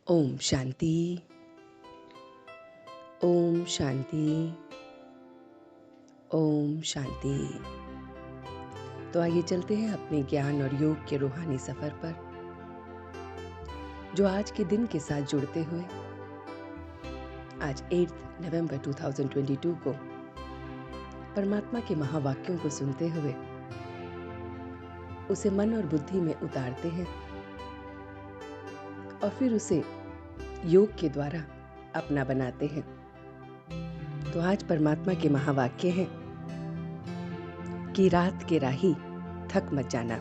ओम शांति। ओम शांति। ओम शांति। तो आइए चलते हैं अपने ज्ञान और योग के रूहानी सफर पर, जो आज के दिन के साथ जुड़ते हुए आज 8 नवंबर 2022 को परमात्मा के महावाक्यों को सुनते हुए उसे मन और बुद्धि में उतारते हैं और फिर उसे योग के द्वारा अपना बनाते हैं। तो आज परमात्मा के महावाक्य हैं कि रात के राही थक मत जाना।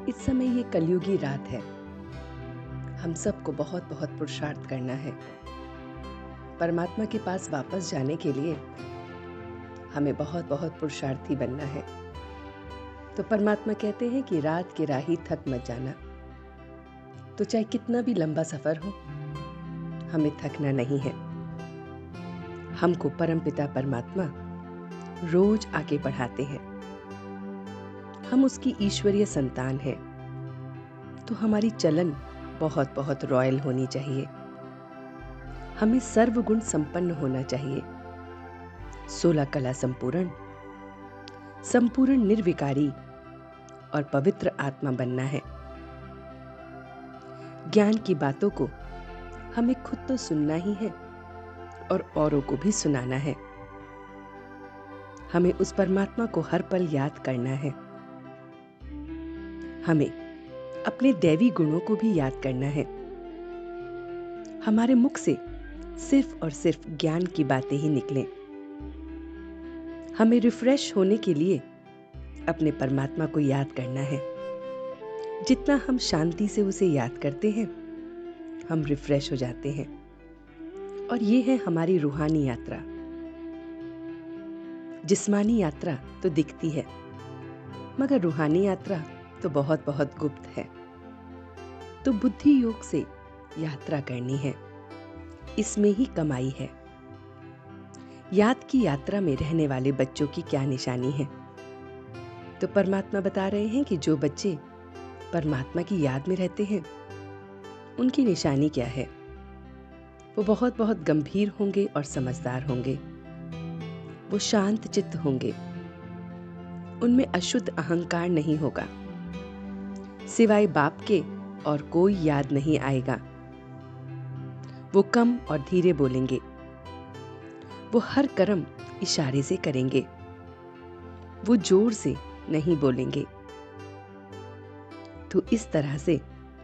इस समय ये कलयुगी रात है। हम सबको बहुत बहुत पुरुषार्थ करना है। परमात्मा के पास वापस जाने के लिए हमें बहुत बहुत पुरुषार्थी बनना है। तो परमात्मा कहते हैं कि रात के राही थक मत जाना। तो चाहे कितना भी लंबा सफर हो, हमें थकना नहीं है। हमको परमपिता परमात्मा रोज आगे बढ़ाते हैं। हम उसकी ईश्वरीय संतान हैं, तो हमारी चलन बहुत बहुत रॉयल होनी चाहिए। हमें सर्वगुण संपन्न होना चाहिए। 16 कला संपूर्ण, संपूर्ण निर्विकारी और पवित्र आत्मा बनना है। ज्ञान की बातों को हमें खुद तो सुनना ही है और औरों को भी सुनाना है। हमें उस परमात्मा को हर पल याद करना है। हमें अपने दैवी गुणों को भी याद करना है। हमारे मुख से सिर्फ और सिर्फ ज्ञान की बातें ही निकलें। हमें रिफ्रेश होने के लिए अपने परमात्मा को याद करना है। जितना हम शांति से उसे याद करते हैं, हम रिफ्रेश हो जाते हैं। और ये है हमारी रूहानी यात्रा। जिस्मानी यात्रा तो दिखती है, मगर रूहानी यात्रा तो बहुत बहुत गुप्त है। तो बुद्धि योग से यात्रा करनी है। इसमें ही कमाई है। याद की यात्रा में रहने वाले बच्चों की क्या निशानी है? तो परमात्मा बता रहे हैं कि जो बच्चे परमात्मा की याद में रहते हैं, उनकी निशानी क्या है? वो बहुत बहुत गंभीर होंगे और समझदार होंगे। वो शांत चित्त होंगे। उनमें अशुद्ध अहंकार नहीं होगा। सिवाय बाप के और कोई याद नहीं आएगा। वो कम और धीरे बोलेंगे। वो हर कर्म इशारे से करेंगे। वो जोर से नहीं बोलेंगे। तो इस तरह से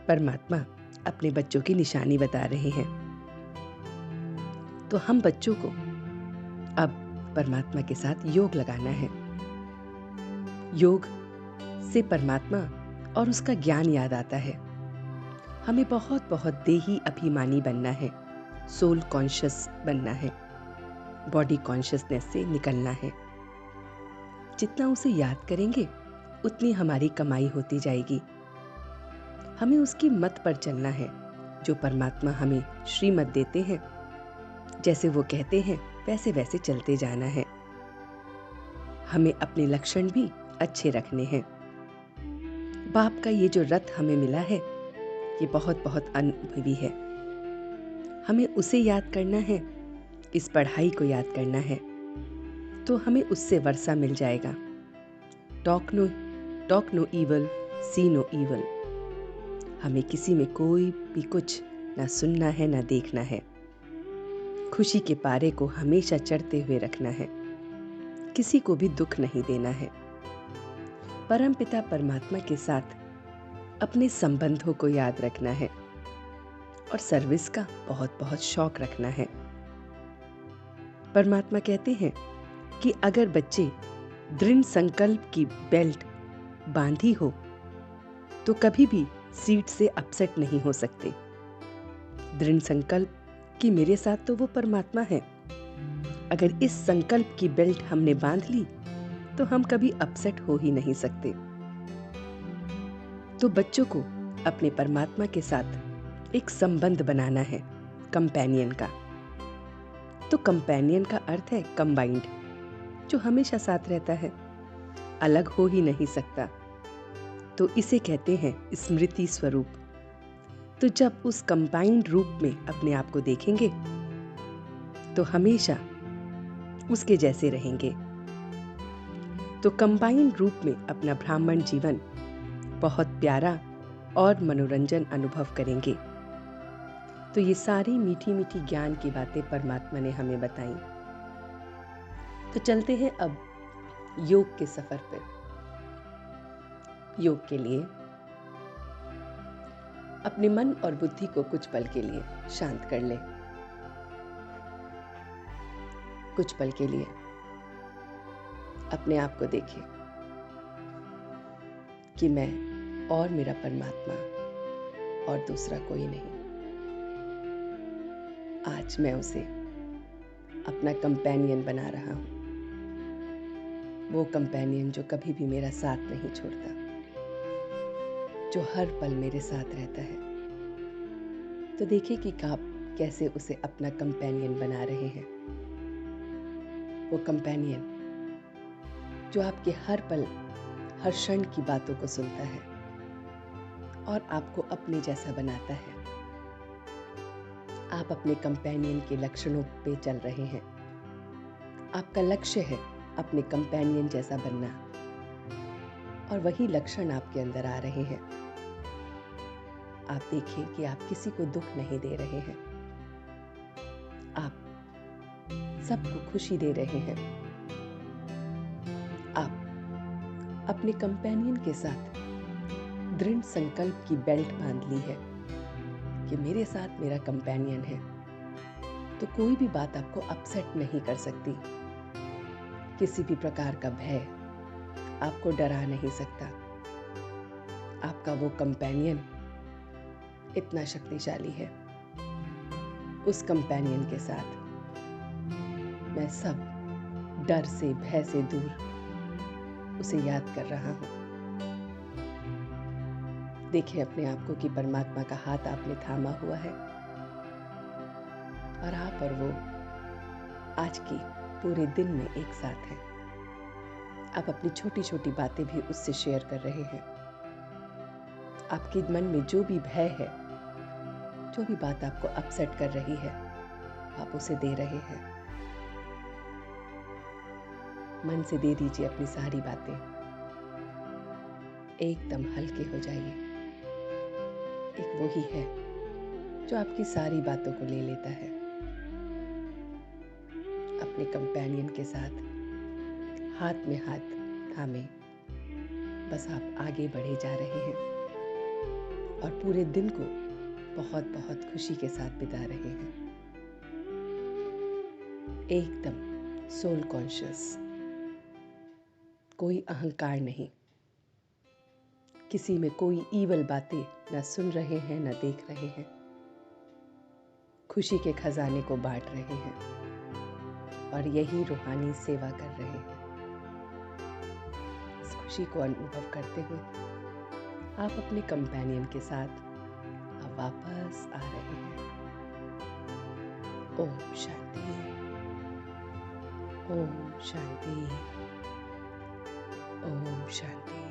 परमात्मा अपने बच्चों की निशानी बता रहे हैं। तो हम बच्चों को अब परमात्मा के साथ योग लगाना है। योग से परमात्मा और उसका ज्ञान याद आता है। हमें बहुत बहुत देही अभिमानी बनना है। सोल कॉन्शियस बनना है। बॉडी कॉन्शियसनेस से निकलना है। जितना उसे याद करेंगे, उतनी हमारी कमाई होती जाएगी। हमें उसकी मत पर चलना है, जो परमात्मा हमें श्रीमत देते हैं। जैसे वो कहते हैं, वैसे वैसे चलते जाना है। हमें अपने लक्षण भी अच्छे रखने हैं। बाप का ये जो रथ हमें मिला है, ये बहुत बहुत अनुभवी है। हमें उसे याद करना है। इस पढ़ाई को याद करना है, तो हमें उससे वर्षा मिल जाएगा। टॉक नो इवल, सी नो इवल। हमें किसी में कोई भी कुछ ना सुनना है, ना देखना है। खुशी के पारे को हमेशा चढ़ते हुए रखना है। किसी को भी दुख नहीं देना है। परमपिता परमात्मा के साथ अपने संबंधों को याद रखना है और सर्विस का बहुत बहुत शौक रखना है। परमात्मा कहते हैं कि अगर बच्चे दृढ़ संकल्प की बेल्ट बांधी हो, तो कभी भी सीट से अपसेट नहीं हो सकते। दृढ़ संकल्प कि मेरे साथ तो वो परमात्मा है। अगर इस संकल्प की बेल्ट हमने बांध ली, तो हम कभी अपसेट हो ही नहीं सकते। तो बच्चों को अपने परमात्मा के साथ एक संबंध बनाना है, कंपेनियन का। तो कंपेनियन का अर्थ है कंबाइंड, जो हमेशा साथ रहता है, अलग हो ही नहीं सकता। तो इसे कहते हैं स्मृति स्वरूप। तो जब उस कंबाइंड रूप में अपने आप को देखेंगे तो हमेशा उसके जैसे रहेंगे। तो कंबाइंड रूप में अपना ब्राह्मण जीवन बहुत प्यारा और मनोरंजन अनुभव करेंगे। तो ये सारी मीठी मीठी ज्ञान की बातें परमात्मा ने हमें बताई। तो चलते हैं अब योग के सफर पर। योग के लिए अपने मन और बुद्धि को कुछ पल के लिए शांत कर लें। कुछ पल के लिए अपने आप को देखें कि मैं और मेरा परमात्मा और दूसरा कोई नहीं। आज मैं उसे अपना कंपेनियन बना रहा हूं, वो कंपेनियन जो कभी भी मेरा साथ नहीं छोड़ता, जो हर पल मेरे साथ रहता है। तो देखिए कि आप कैसे उसे अपना कंपेनियन बना रहे हैं। वो कंपेनियन जो आपके हर पल हर क्षण की बातों को सुनता है और आपको अपने जैसा बनाता है। आप अपने कंपेनियन के लक्षणों पे चल रहे हैं। आपका लक्ष्य है अपने कंपेनियन जैसा बनना, और वही लक्षण आपके अंदर आ रहे हैं। आप देखिए कि आप किसी को दुख नहीं दे रहे हैं, आप सबको खुशी दे रहे हैं। आप अपने कंपेनियन के साथ दृढ़ संकल्प की बेल्ट बांध ली है कि मेरे साथ मेरा कंपेनियन है, तो कोई भी बात आपको अपसेट नहीं कर सकती। किसी भी प्रकार का भय आपको डरा नहीं सकता। आपका वो कंपेनियन इतना शक्तिशाली है। उस कंपेनियन के साथ मैं सब डर से भय से दूर उसे याद कर रहा हूं। देखिए अपने आप को कि परमात्मा का हाथ आपने थामा हुआ है और आप और वो आज की पूरे दिन में एक साथ हैं। आप अपनी छोटी छोटी बातें भी उससे शेयर कर रहे हैं। आपके मन में जो भी भय है, जो भी बात आपको अपसेट कर रही है, आप उसे दे रहे हैं। मन से दे दीजिए अपनी सारी बातें, एकदम हल्के हो जाइए। एक वो ही है जो आपकी सारी बातों को ले लेता है। अपने कंपेनियन के साथ हाथ में हाथ थामे बस आप आगे बढ़े जा रहे हैं और पूरे दिन को बहुत बहुत खुशी के साथ बिता रहे हैं। एकदम सोल कॉन्शियस, कोई अहंकार नहीं, किसी में कोई ईवल बातें न सुन रहे हैं न देख रहे हैं। खुशी के खजाने को बांट रहे हैं और यही रूहानी सेवा कर रहे हैं। इस खुशी को अनुभव करते हुए आप अपने कंपेनियन के साथ आप वापस आ रहे हैं। ओम शांति, ओम शांति, ओम शांति।